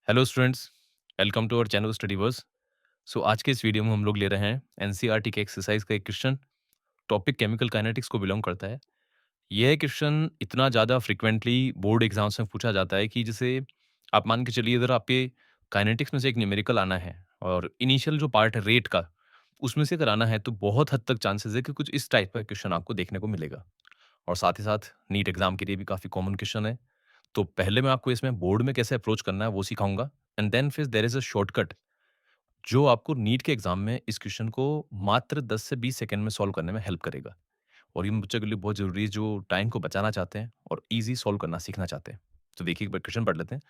Hello students, welcome to our channel Studyverse. So आज के इस वीडियो में हम लोग ले रहे हैं एनसीईआरटी के एक्सरसाइज का एक क्वेश्चन। टॉपिक केमिकल काइनेटिक्स को बिलोंग करता है। यह क्वेश्चन इतना ज़्यादा फ्रिक्वेंटली बोर्ड एग्जाम्स में पूछा जाता है कि जैसे आप मान के चलिए, अगर आपके काइनेटिक्स में से एक न्यूमेरिकल आना है और इनिशियल जो पार्ट है रेट का, उसमें से अगर आना है तो बहुत हद तक चांसेस है कि कुछ इस टाइप का क्वेश्चन आपको देखने को मिलेगा। और साथ ही साथ नीट एग्जाम के लिए भी काफ़ी कॉमन क्वेश्चन है। तो पहले मैं आपको इसमें बोर्ड में कैसे अप्रोच करना है वो सिखाऊंगा, एंड देन फिर देयर इज़ अ शॉर्टकट जो आपको नीट के एग्जाम में इस क्वेश्चन को मात्र 10 से 20 सेकंड में सॉल्व करने में हेल्प करेगा। और ये बच्चों के लिए बहुत ज़रूरी है जो टाइम को बचाना चाहते हैं और ईज़ी सॉल्व करना सीखना चाहते हैं। तो देखिए एक बार क्वेश्चन पढ़ लेते हैं।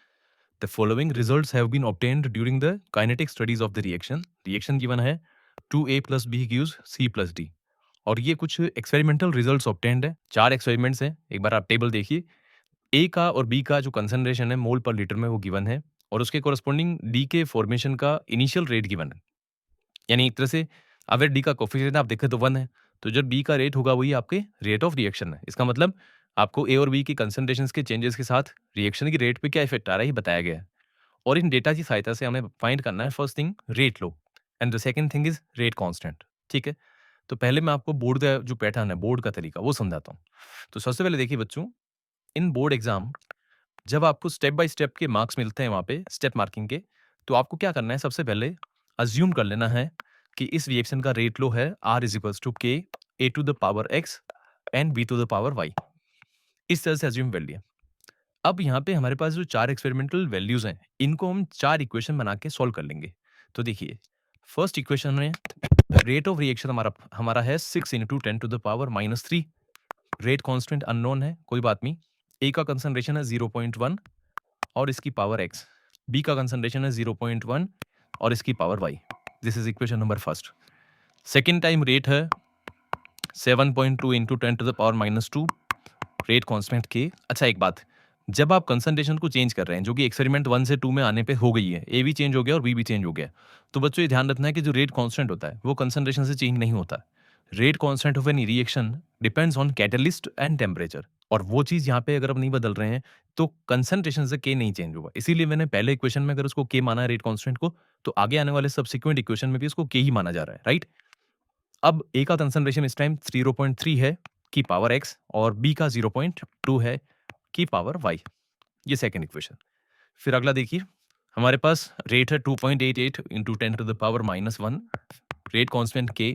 The following results have been obtained during the kinetic studies of the reaction. Reaction given है 2a plus B gives c plus D. और ये कुछ एक्सपेरिमेंटल रिजल्ट्स ऑब्टेन्ड है। 4 एक्सपेरिमेंट्स हैं। एक बार आप टेबल देखिए। ए का और बी का जो कंसंट्रेशन है मोल पर लीटर में वो गिवन है, और उसके कोरस्पॉन्डिंग डी के फॉर्मेशन का इनिशियल रेट गिवन है। यानी एक तरह से अगर डी का कोफिशिएंट आप देखें तो 1 है, तो जब बी का रेट होगा वही आपके रेट ऑफ रिएक्शन है। इसका मतलब आपको ए और बी की कंसंट्रेशंस के चेंजेस के साथ रिएक्शन की रेट पे क्या इफेक्ट आ रहा है ये बताया गया है। और इन डेटा की सहायता से हमें फाइंड करना है first thing rate low, and the second thing is rate constant. ठीक है, तो पहले मैं आपको बोर्ड का जो पैटर्न है, बोर्ड का तरीका वो समझाता हूँ। तो सबसे पहले देखिए बच्चों, इन बोर्ड एग्जाम जब आपको स्टेप बाय स्टेप के मार्क्स मिलते हैं वहाँ पे स्टेप मार्किंग के, तो आपको क्या करना है, सबसे पहले अज्यूम कर लेना है कि इस रिएक्शन का रेट लो है R इज इक्वल्स टू के A to the power X and B to the power Y. इस तरह से अज्यूम कर लिया। अब यहाँ पे हमारे पास जो 4 एक्सपेरिमेंटल वैल्यूज हैं, इनको हम 4 इक्वेशन बना के सॉल्व कर लेंगे। तो देखिए, फर्स्ट इक्वेशन में रेट ऑफ रिएक्शन हमारा हमारा है 6 into 10 to the power -3। Rate constant unknown है, कोई बात नहीं। ए का कंसंट्रेशन है 0.1 और इसकी पावर x। बी का कंसंट्रेशन है 0.1 और इसकी power y। This is equation number first. Second time rate है 7.2 into 10 to the power -2। Rate constant K. अच्छा एक बात, जब आप कंसंट्रेशन को चेंज कर रहे हैं, जो कि एक्सपेरिमेंट 1 से 2 में आने पे हो गई है, ए भी चेंज हो गया और बी भी चेंज हो गया, तो बच्चों ये ध्यान रखना है कि जो रेट कांस्टेंट होता है वो कंसंट्रेशन से चेंज नहीं होता। Rate constant of any reaction depends on catalyst and temperature. और वो चीज यहाँ पे अगर आप नहीं बदल रहे हैं तो कंसंट्रेशन से के नहीं चेंज होगा। इसीलिए मैंने पहले इक्वेशन में अगर उसको के माना है रेट कांस्टेंट को, तो आगे आने वाले सब्सिक्वेंट इक्वेशन में भी उसको के ही माना जा रहा है, राइट। अब ए का कंसंट्रेशन इस टाइम 0.3 है की पावर एक्स और बी का 0.2 है की पावर वाई। ये सेकेंड इक्वेशन। फिर अगला देखिए, हमारे पास रेट है 2.88 into 10 to the power -1। Rate constant K,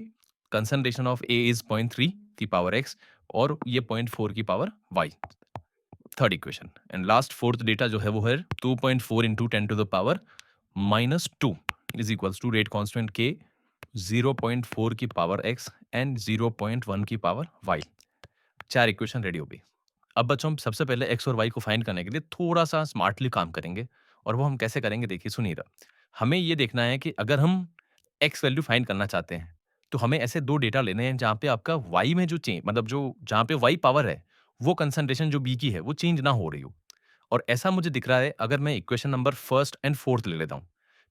concentration of A is 0.3 की पावर एक्स और ये 0.4 की power Y. Third equation. And last fourth data जो है वो है 2.4 into 10 to the power -2 is equals to rate constant K 0.4 की power X and 0.1 की पावर वाई। 4 इक्वेशन रेडी हो गई। अब बच्चों, हम सबसे पहले एक्स और वाई को फाइंड करने के लिए थोड़ा सा स्मार्टली काम करेंगे। और वो हम कैसे करेंगे देखिए सुनिएगा। हमें ये देखना है कि अगर हम एक्स वैल्यू फाइंड करना चाहते हैं तो हमें ऐसे 2 डेटा लेने हैं जहाँ पे आपका वाई में जो चेंज, मतलब जो जहाँ पे वाई पावर है वो कंसंट्रेशन जो बी की है वो चेंज ना हो रही हो। और ऐसा मुझे दिख रहा है अगर मैं equation number first and fourth ले लेता हूँ,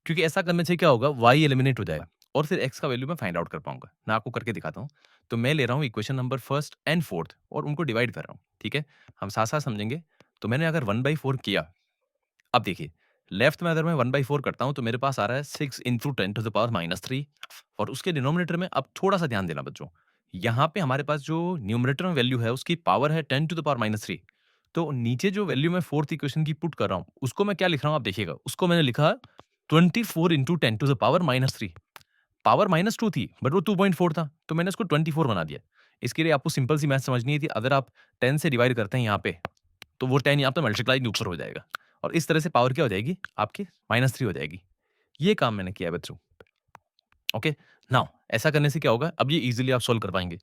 क्योंकि ऐसा करने से क्या होगा, वाई एलिमिनेट हो जाएगा और फिर एक्स का वैल्यू मैं फाइंड आउट कर पाऊंगा। मैं आपको करके दिखाता हूँ। तो मैं ले रहा हूँ equation number first and fourth और उनको डिवाइड कर रहा हूँ, ठीक है। हम साथ साथ समझेंगे। तो मैंने अगर 1/4 किया, अब देखिए लेफ्ट में अगर मैं 1/4 करता हूँ तो मेरे पास आ रहा है 6 इंटू 10 टू द पावर -3। और उसके डिनोमिनेटर में अब थोड़ा सा ध्यान देना बच्चों, यहाँ पे हमारे पास जो न्यूमरेटर में वैल्यू है उसकी पावर है 10 टू द पावर -3। तो नीचे जो वैल्यू मैं फोर्थ इक्वेशन की पुट कर रहा हूँ उसको मैं क्या लिख रहा हूँ आप देखिएगा। उसको मैंने लिखा 24 into 10 to the power -3। Power -2 थी बट वो 2.4 था, तो मैंने उसको 24 बना दिया। इसके लिए आपको सिंपल सी मैथ समझनी है कि अगर आप 10 से डिवाइड करते हैं यहाँ पे, तो वो 10 यहाँ पे मल्टीप्लाई ऊपर हो जाएगा और इस तरह से पावर क्या हो जाएगी आपकी -3 हो जाएगी। ये काम मैंने किया है बच्चों। ओके, नाउ ऐसा करने से क्या होगा, अब ये इजीली आप सोल्व कर पाएंगे।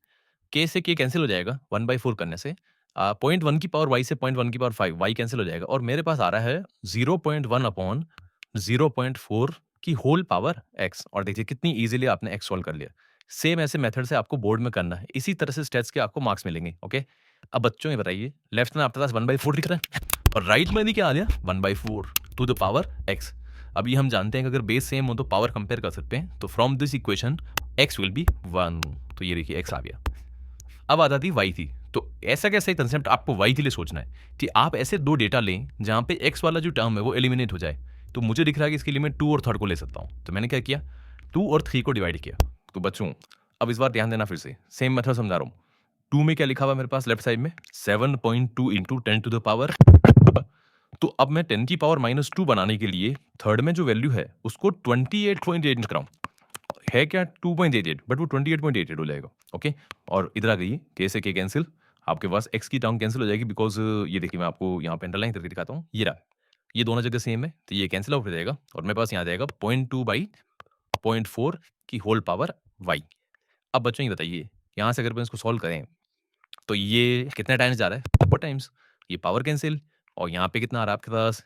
के से के कैंसिल हो जाएगा 1/4 करने से। 0.1 की पावर वाई से 0.1 की पावर 5 वाई कैंसिल हो जाएगा और मेरे पास आ रहा है 0.1 अपॉन 0.4 की होल पावर एक्स। और देखिए कितनी इजीली आपने एक्स सोल्व कर लिया। सेम ऐसे मेथड से आपको बोर्ड में करना है, इसी तरह से स्टेट्स के आपको मार्क्स मिलेंगे। ओके, अब बच्चों ये बताइए, लेफ्ट में आपके पास 1/4 दिख रहा है और राइट में भी क्या आ गया 1/4 टू द पावर एक्स। अभी हम जानते हैं कि अगर बेस सेम हो तो पावर कंपेयर कर सकते हैं। तो from this equation x will be 1। तो ये देखिए एक्स आ गया। अब आ जाती वाई थी। तो ऐसा कैसा कंसेप्ट आपको वाई के लिए सोचना है कि आप ऐसे 2 डेटा लें जहां पे एक्स वाला जो टर्म है वो एलिमिनेट हो जाए। तो मुझे दिख रहा है कि इसके लिए मैं 2 और 3 को ले सकता हूँ। तो मैंने क्या किया, 2 और 3 को डिवाइड किया। तो बच्चों अब इस बार ध्यान देना, फिर से सेम मेथड समझा रहा हूँ। 2 में क्या लिखा हुआ है मेरे पास लेफ्ट साइड में, 7.2 इंटू 10 टू द पावर। तो अब मैं 10 की पावर -2 बनाने के लिए थर्ड में जो वैल्यू है उसको 28.8 कराऊं। है क्या 2.88, बट वो 28.88 हो जाएगा। ओके, और इधर आ गई के से के कैंसिल, आपके पास एक्स की टर्म कैंसिल हो जाएगी, बिकॉज ये देखिए मैं आपको यहाँ पे अंडरलाइन करके दिखाता हूँ, ये रहा, ये दोनों जगह सेम है, तो ये कैंसिल आउट हो जाएगा और मेरे पास यहाँ आ जाएगा 0.2 बाई 0.4 की होल पावर y। अब बच्चों ये बताइए, यहाँ से अगर मैं इसको सॉल्व करें तो ये कितने टाइम्स जा रहा है, 4 टाइम्स, ये पावर कैंसिल, और यहाँ पे कितना आ रहा है आपके पास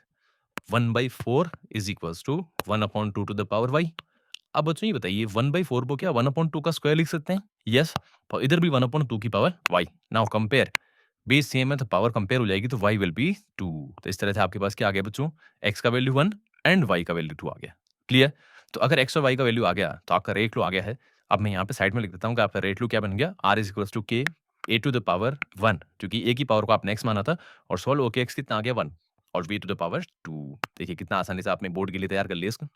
1/4 is equals to 1/2 to the power y। अब बच्चों ये बताइए 1/4 को क्या 1/2 का स्क्वायर लिख सकते हैं? यस, और इधर भी 1/2 की power y। Now compare, base same है तो पावर कंपेयर हो जाएगी, तो y विल बी 2। तो इस तरह से आपके पास क्या आ गया बच्चों, x का वैल्यू 1 एंड y का वैल्यू 2 आ गया। क्लियर? तो अगर x और y का वैल्यू आ गया तो आपका रेट लो आ गया है। अब मैं यहाँ पे साइड में लिख देता हूँ कि आपका रेट लो क्या बन गया, r is equals to k a to the power 1, क्योंकि a की पावर को आपने x माना था, और सॉल्व होके x कितना आ गया 1 और v टू द पावर 2। देखिए कितना आसानी से आपने बोर्ड के लिए तैयार कर लिया इसको।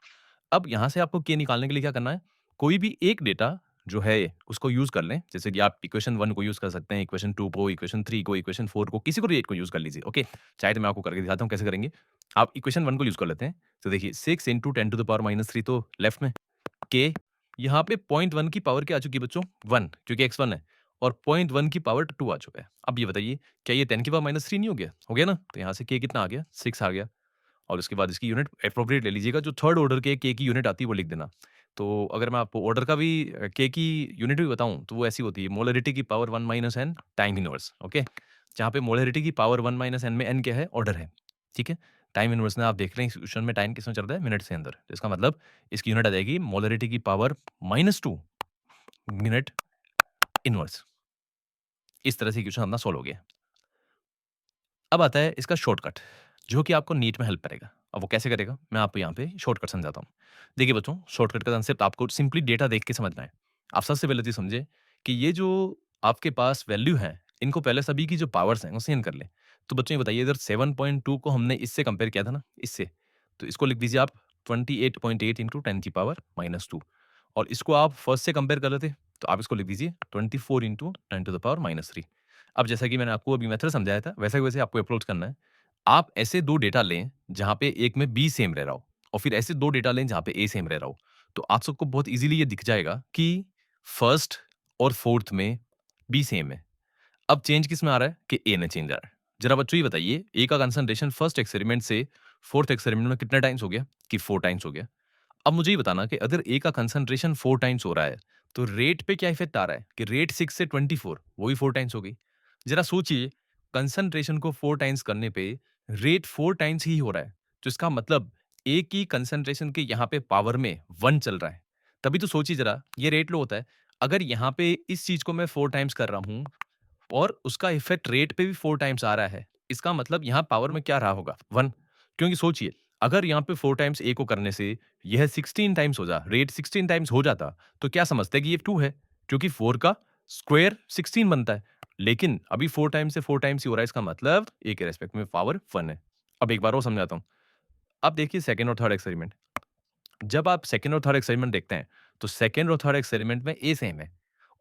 अब यहाँ से आपको k निकालने के लिए क्या करना है, कोई भी एक डेटा जो है उसको यूज़ कर लें, जैसे कि आप इक्वेशन 1 को यूज़ कर सकते हैं, इक्वेशन 2 को, इक्वेशन 3 को, इक्वेशन 4 को, किसी को भी एक को यूज़ कर लीजिए। ओके, चाहे तो मैं आपको करके दिखाता हूँ कैसे करेंगे। आप इक्वेशन 1 को यूज़ कर लेते हैं, तो देखिए 6 इंटू 10 टू द पावर -3 तो लेफ्ट में, के यहाँ पे 0.1 की पावर क्या आ चुकी है बच्चों 1, क्योंकि x 1 है, और 0.1 की पावर 2 आ चुका है। अब ये बताइए क्या ये 10 की पावर -3 नहीं हो गया ना? तो यहाँ से k कितना आ गया 6 आ गया, और उसके बाद इसकी यूनिट एप्रोप्रिएट ले लीजिएगा, जो थर्ड ऑर्डर के के की यूनिट आती है वो लिख देना। तो अगर मैं आपको ऑर्डर का भी के की यूनिट भी बताऊँ तो वो ऐसी होती है, मोलरिटी की power 1 minus N time inverse. Okay, जहाँ पे मोलरिटी की पावर 1 माइनस एन में एन क्या है, ऑर्डर है। ठीक है, टाइम इनवर्स में आप देख रहे हैं इस क्वेश्चन में टाइम किसमें चल रहा है, मिनट से अंदर, तो इसका मतलब इसकी यूनिट आ जाएगी मोलरिटी की पावर -2 मिनट इनवर्स। इस तरह से क्वेश्चन अपना सॉल्व हो गया। अब आता है इसका शॉर्टकट, जो कि आपको नीट में हेल्प करेगा। अब वो कैसे करेगा, मैं आपको यहाँ पे शॉर्टकट समझाता हूँ। देखिए बच्चों, शॉर्टकट का कंसेप्ट आपको सिंपली डेटा देख के समझना है। आप सबसे पहले तो ये समझे कि ये जो आपके पास वैल्यू है, इनको पहले सभी की जो पावर्स हैं उसे इन कर लें। तो बच्चों ये बताइए, इधर 7.2 को हमने इससे कंपेयर किया था ना, इससे, तो इसको लिख दीजिए आप 28.8 इंटू 10 की पावर -2, और इसको आप फर्स्ट से कंपेयर कर लेते, तो आप इसको लिख दीजिए 24 इंटू 10 टू द पावर -3। अब जैसा कि मैंने आपको अभी मेथड समझाया था, वैसे वैसे आपको अप्रोच करना है। आप ऐसे 2 डेटा लें, जहाँ पे एक में बी सेम रह रहा हो, और फिर ऐसे 2 डेटा लें, जहाँ पे ए सेम रह रहा हो। तो आप सबको बहुत ईज़िली ये दिख जाएगा कि फर्स्ट और फोर्थ में बी सेम है। अब चेंज किसमें आ रहा है कि ए में चेंज आ रहा है। ज़रा बच्चों ये बताइए, ए का कंसंट्रेशन फर्स्ट एक्सपेरिमेंट से फोर्थ एक्सपेरिमेंट में कितना टाइम्स हो गया, कि 4 टाइम्स हो गया। अब मुझे ये बताना कि अगर ए का कंसंट्रेशन 4 टाइम्स हो रहा है, तो रेट पे क्या इफेक्ट आ रहा है कि रेट 6 से 24 वो भी 4 टाइम्स हो गई। जरा सोचिए, कंसंट्रेशन को 4 टाइम्स करने पे रेट 4 टाइम्स ही हो रहा है, तो इसका मतलब ए की कंसंट्रेशन के यहाँ पे पावर में 1 चल रहा है। तभी तो सोचिए जरा, ये रेट लो होता है, अगर यहाँ पे इस चीज को मैं 4 टाइम्स कर रहा हूँ और उसका इफेक्ट रेट पे भी 4 टाइम्स आ रहा है, इसका मतलब यहाँ पावर में क्या रहा होगा 1। क्योंकि सोचिए, अगर यहाँ पे 4 टाइम्स ए को करने से यह 16 टाइम्स हो जा रेट 16 टाइम्स हो जाता, तो क्या समझते हैं कि ये 2 है, क्योंकि 4 का स्क्वायर 16 बनता है। लेकिन अभी 4 टाइम्स से 4 टाइम्स ही हो रहा है, इसका मतलब ए के रेस्पेक्ट में पावर 1 है। अब एक बार और समझाता हूँ। अब देखिए सेकंड और थर्ड एक्सपेरिमेंट। जब आप सेकंड और थर्ड एक्सपेरिमेंट देखते हैं, तो सेकंड और थर्ड एक्सपेरिमेंट में ए सेम है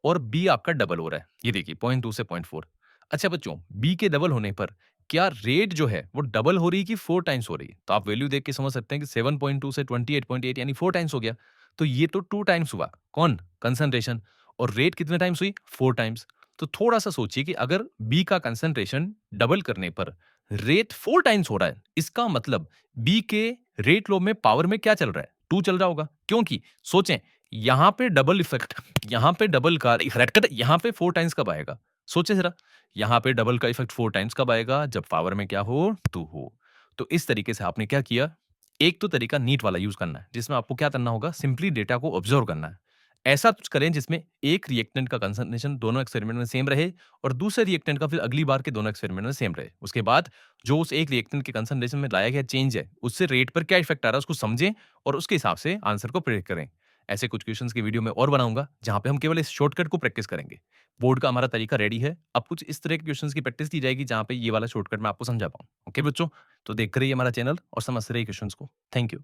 और बी आपका डबल हो रहा है। ये देखिए 0.2 से 0.4। अच्छा बच्चों, बी के डबल होने पर क्या रेट जो है वो डबल हो रही है कि 4 टाइम्स हो रही है? तो आप वैल्यू देख के समझ सकते हैं कि 7.2 से 28.8 यानी 4 टाइम्स हो गया। तो ये तो 2 टाइम्स हुआ। कौन? कंसंट्रेशन। और रेट कितने टाइम्स हुई? 4 टाइम्स। तो थोड़ा-सा सोचिए कि अगर बी का कंसंट्रेशन डबल करने पर रेट 4 टाइम्स हो रहा है, इसका मतलब बी के रेट लो में पावर में क्या चल रहा है? 2 चल रहा होगा। क्योंकि सोचें, यहाँ पे डबल इफेक्ट, यहाँ पे डबल का इफेक्ट, यहाँ पे 4 टाइम्स कब आएगा? सोचिए जरा, यहाँ पे डबल का इफेक्ट 4 टाइम्स कब आएगा? जब पावर में क्या हो? 2 हो। तो इस तरीके से आपने क्या किया? एक तो तरीका नीट वाला यूज़ करना है, जिसमें आपको क्या करना होगा? सिंपली डेटा को ऑब्जर्व करना है। ऐसा कुछ करें जिसमें एक रिएक्टेंट का कंसंट्रेशन दोनों एक्सपेरिमेंट में सेम रहे और दूसरे रिएक्टेंट का फिर अगली बार के दोनों एक्सपेरिमेंट में सेम रहे। उसके बाद जो उस एक रिएक्टेंट के कंसंट्रेशन में लाया गया चेंज है, उससे रेट पर क्या इफेक्ट आ रहा है उसको समझें और उसके हिसाब से आंसर को प्रेडिक्ट करें। ऐसे कुछ क्वेश्चंस की वीडियो मैं और बनाऊँगा, जहाँ पे हम केवल इस शॉर्टकट को प्रैक्टिस करेंगे। बोर्ड का हमारा तरीका रेडी है। अब कुछ इस तरह के क्वेश्चंस की प्रैक्टिस की जाएगी, जहाँ पे ये वाला शॉर्टकट मैं आपको समझा पाऊँ। ओके बच्चों? तो देखते रहिए हमारा चैनल और समझते रहिए क्वेश्चंस को। Thank you.